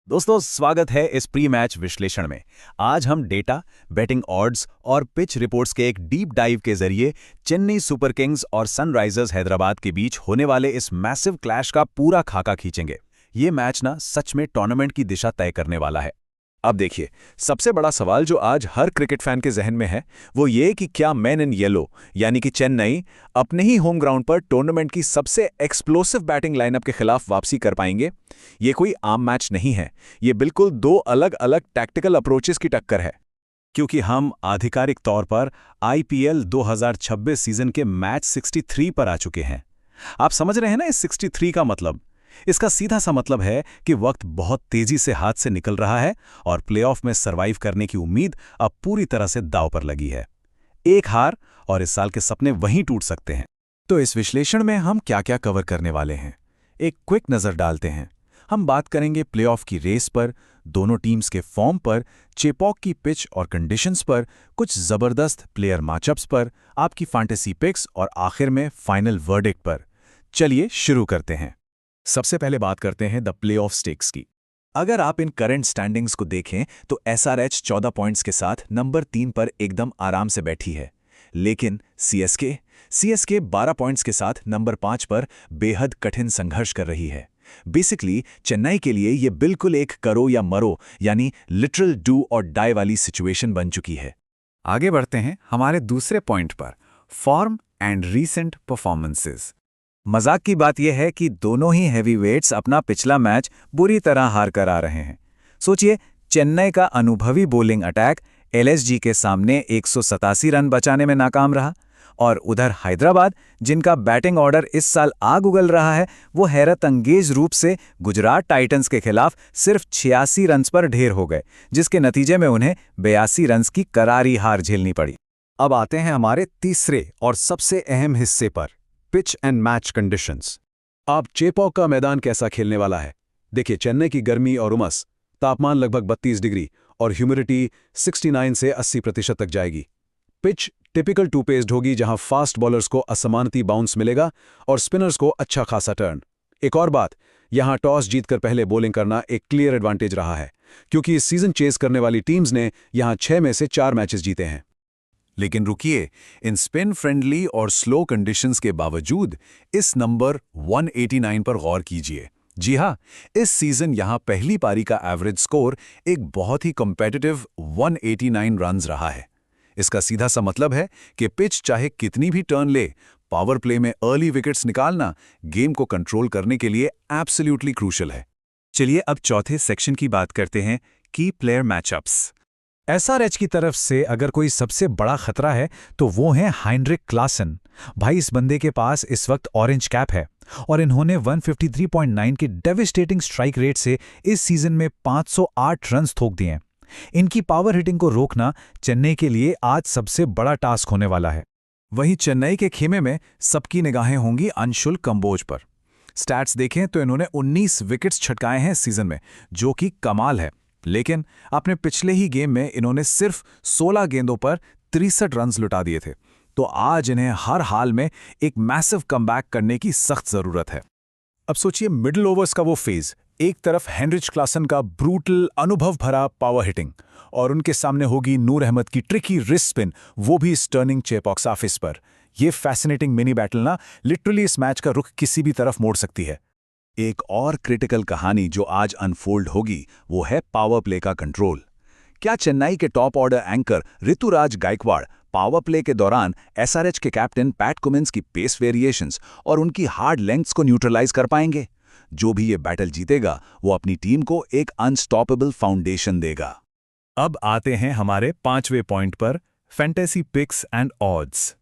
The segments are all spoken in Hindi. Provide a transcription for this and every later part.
दोस्तों स्वागत है इस प्री मैच विश्लेषण में। आज हम डेटा, बैटिंग ऑड्स और पिच रिपोर्ट्स के एक डीप डाइव के जरिए चेन्नई सुपर किंग्स और सनराइजर्स हैदराबाद के बीच होने वाले इस मैसिव क्लैश का पूरा खाका खींचेंगे। ये मैच ना सच में टूर्नामेंट की दिशा तय करने वाला है। अब देखिए, सबसे बड़ा सवाल जो आज हर क्रिकेट फैन के जहन में है वो ये कि क्या मैन इन येलो यानी कि चेन्नई अपने ही होम ग्राउंड पर टूर्नामेंट की सबसे एक्सप्लोसिव बैटिंग लाइनअप के खिलाफ वापसी कर पाएंगे। ये कोई आम मैच नहीं है, ये बिल्कुल दो अलग अलग टैक्टिकल अप्रोचेस की टक्कर है। क्योंकि हम आधिकारिक तौर पर आईपीएल 2026 सीजन के मैच 63 पर आ चुके हैं। आप समझ रहे हैं ना इस 63 का मतलब? इसका सीधा सा मतलब है कि वक्त बहुत तेजी से हाथ से निकल रहा है और प्लेऑफ में सरवाइव करने की उम्मीद अब पूरी तरह से दांव पर लगी है। एक हार और इस साल के सपने वहीं टूट सकते हैं। तो इस विश्लेषण में हम क्या क्या कवर करने वाले हैं, एक क्विक नज़र डालते हैं। हम बात करेंगे प्लेऑफ की रेस पर, दोनों टीम्स के फॉर्म पर, चेपॉक की पिच और कंडीशंस पर, कुछ ज़बरदस्त प्लेयर मैचअप्स पर, आपकी फैंटेसी पिक्स और आखिर में फाइनल वर्डिक्ट पर। चलिए शुरू करते हैं। सबसे पहले बात करते हैं द प्लेऑफ स्टेक्स की। अगर आप इन करंट स्टैंडिंग्स को देखें तो एसआरएच 14 पॉइंट्स के साथ नंबर 3 पर एकदम आराम से बैठी है, लेकिन सीएसके 12 पॉइंट्स के साथ नंबर 5 पर बेहद कठिन संघर्ष कर रही है। बेसिकली चेन्नई के लिए ये बिल्कुल एक करो या मरो यानी लिटरल डू और डाई वाली सिचुएशन बन चुकी है। आगे बढ़ते हैं हमारे दूसरे पॉइंट पर, फॉर्म एंड रीसेंट परफॉर्मेंसेस। मजाक की बात यह है कि दोनों ही हैवीवेट्स अपना पिछला मैच बुरी तरह हार कर आ रहे हैं। सोचिए, चेन्नई का अनुभवी बॉलिंग अटैक एलएसजी के सामने 187 रन बचाने में नाकाम रहा, और उधर हैदराबाद, जिनका बैटिंग ऑर्डर इस साल आग उगल रहा है, वो हैरत अंगेज रूप से गुजरात टाइटंस के खिलाफ सिर्फ 86 रन्स पर ढेर हो गए, जिसके नतीजे में उन्हें 82 रन्स की करारी हार झेलनी पड़ी। अब आते हैं हमारे तीसरे और सबसे अहम हिस्से पर, पिच एंड मैच कंडीशंस। अब चेपॉक का मैदान कैसा खेलने वाला है? देखिए, चेन्नई की गर्मी और उमस, तापमान लगभग 32 डिग्री और ह्यूमिडिटी 69 से 80% तक जाएगी। पिच टिपिकल टू पेस्ड होगी, जहां फास्ट बॉलर्स को असमानती बाउंस मिलेगा और स्पिनर्स को अच्छा खासा टर्न। एक और बात, यहां टॉस जीतकर पहले बॉलिंग करना एक क्लियर एडवांटेज रहा है, क्योंकि इस सीजन चेस करने वाली टीम्स ने यहां 6 में से 4 मैचेस जीते हैं। लेकिन रुकिए, इन स्पिन फ्रेंडली और स्लो कंडीशंस के बावजूद इस नंबर 189 पर गौर कीजिए। जी हाँ, इस सीजन यहां पहली पारी का एवरेज स्कोर एक बहुत ही कॉम्पिटिटिव 189 रन्स रहा है। इसका सीधा सा मतलब है कि पिच चाहे कितनी भी टर्न ले, पावर प्ले में अर्ली विकेट्स निकालना गेम को कंट्रोल करने के लिए एब्सोल्युटली क्रूशियल है। चलिए अब चौथे सेक्शन की बात करते हैं, की प्लेयर मैचअप्स। एसआरएच की तरफ से अगर कोई सबसे बड़ा खतरा है तो वो है हाइंड्रिक क्लासन। भाई, इस बंदे के पास इस वक्त ऑरेंज कैप है और इन्होंने 153.9 के डेविस्टेटिंग स्ट्राइक रेट से इस सीजन में 508 रन्स थोक दिए हैं। इनकी पावर हिटिंग को रोकना चेन्नई के लिए आज सबसे बड़ा टास्क होने वाला है। वहीं चेन्नई के खेमे में सबकी निगाहें होंगी अंशुल कंबोज पर। स्टैट्स देखें तो इन्होंने 19 विकेट्स छटकाए हैं इस सीजन में, जो कि कमाल है। लेकिन अपने पिछले ही गेम में इन्होंने सिर्फ 16 गेंदों पर 63 रन्स लुटा दिए थे, तो आज इन्हें हर हाल में एक मैसिव कमबैक करने की सख्त जरूरत है। अब सोचिए मिडिल ओवर्स का वो फेज, एक तरफ हेनरिच क्लासन का ब्रूटल अनुभव भरा पावर हिटिंग और उनके सामने होगी नूर अहमद की ट्रिकी रिस्ट स्पिन, वो भी स्टर्निंग चेपॉक सरफेस पर। ये फैसिनेटिंग मिनी बैटल ना लिटरली इस मैच का रुख किसी भी तरफ मोड़ सकती है। एक और क्रिटिकल कहानी जो आज अनफोल्ड होगी वो है पावर प्ले का कंट्रोल। क्या चेन्नई के top order anchor Ruturaj Gaikwad power play के दौरान एसआरएच के कैप्टन पैट कुमिंस की पेस वेरिएशंस और उनकी हार्ड लेंथ्स को न्यूट्रलाइज कर पाएंगे? जो भी ये बैटल जीतेगा वो अपनी टीम को एक अनस्टॉपेबल फाउंडेशन देगा। अब आते हैं हमारे 5वें पॉइंट पर, फैंटेसी पिक्स एंड ऑड्स।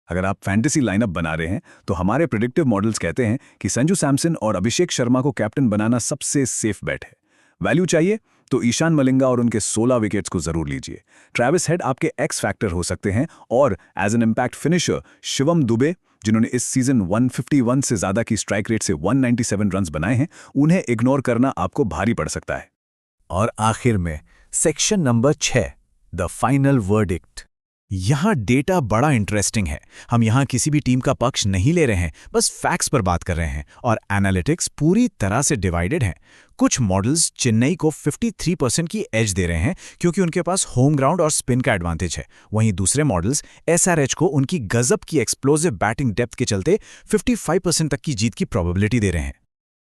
अगर आप फैंटेसी लाइनअप बना रहे हैं तो हमारे प्रेडिक्टिव मॉडल्स कहते हैं कि संजू सैमसन और अभिषेक शर्मा को कैप्टन बनाना सबसे सेफ बेट है। वैल्यू चाहिए तो ईशान मलिंगा और उनके 16 विकेट्स को जरूर लीजिए। ट्रेविस हेड आपके एक्स फैक्टर हो सकते हैं, और as an impact finisher Shivam Dube, जिन्होंने इस सीजन 151 से ज्यादा की स्ट्राइक रेट से 197 रन्स बनाए हैं, उन्हें इग्नोर करना आपको भारी पड़ सकता है। और आखिर में section number 6, the final verdict. यहाँ डेटा बड़ा इंटरेस्टिंग है। हम यहाँ किसी भी टीम का पक्ष नहीं ले रहे हैं, बस फैक्ट्स पर बात कर रहे हैं और एनालिटिक्स पूरी तरह से डिवाइडेड हैं। कुछ मॉडल्स चेन्नई को 53% की एज दे रहे हैं क्योंकि उनके पास होम ग्राउंड और स्पिन का एडवांटेज है। वहीं दूसरे मॉडल्स एसआरएच को उनकी गजब की एक्सप्लोसिव बैटिंग डेप्थ के चलते 55% तक की जीत की प्रोबेबिलिटी दे रहे हैं।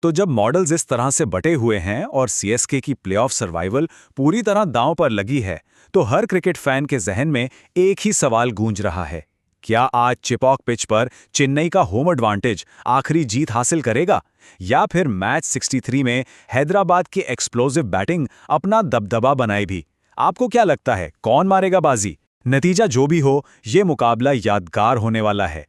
तो जब मॉडल्स इस तरह से बटे हुए हैं और सीएसके की प्लेऑफ सर्वाइवल पूरी तरह दांव पर लगी है, तो हर क्रिकेट फैन के जहन में एक ही सवाल गूंज रहा है, क्या आज चेपॉक पिच पर चेन्नई का होम एडवांटेज आखिरी जीत हासिल करेगा, या फिर मैच 63 में हैदराबाद की एक्सप्लोसिव बैटिंग अपना दबदबा बनाएगी? आपको क्या लगता है, कौन मारेगा बाजी? नतीजा जो भी हो, ये मुकाबला यादगार होने वाला है।